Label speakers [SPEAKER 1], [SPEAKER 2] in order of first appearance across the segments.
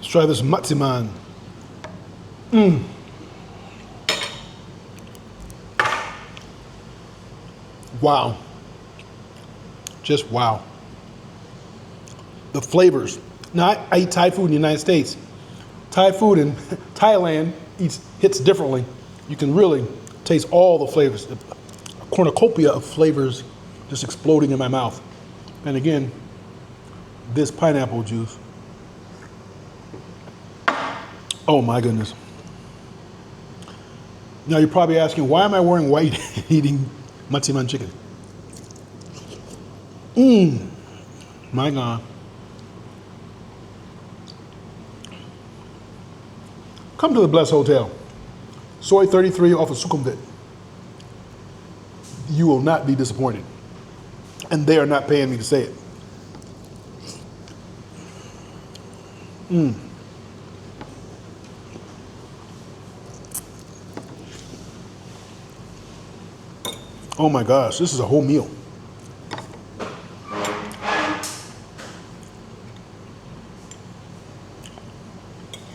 [SPEAKER 1] Let's try this Massamun. Wow. Just wow. The flavors. Now, I eat Thai food in the United States. Thai food in Thailand hits differently. You can really taste all the flavors. A cornucopia of flavors just exploding in my mouth. And again, this pineapple juice. Oh my goodness. Now you're probably asking, why am I wearing white eating Massamun chicken? My God. Come to the Bless Hotel, Soy 33 off of Sukhumvit. You will not be disappointed. And they are not paying me to say it. Oh my gosh, this is a whole meal.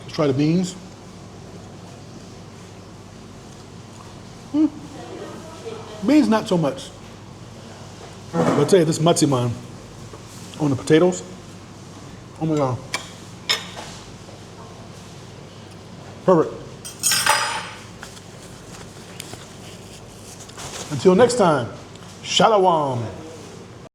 [SPEAKER 1] Let's try the beans. Beans, not so much. But I'll tell you, this Massamun on the potatoes, oh my God. Perfect. Until next time, Shalom.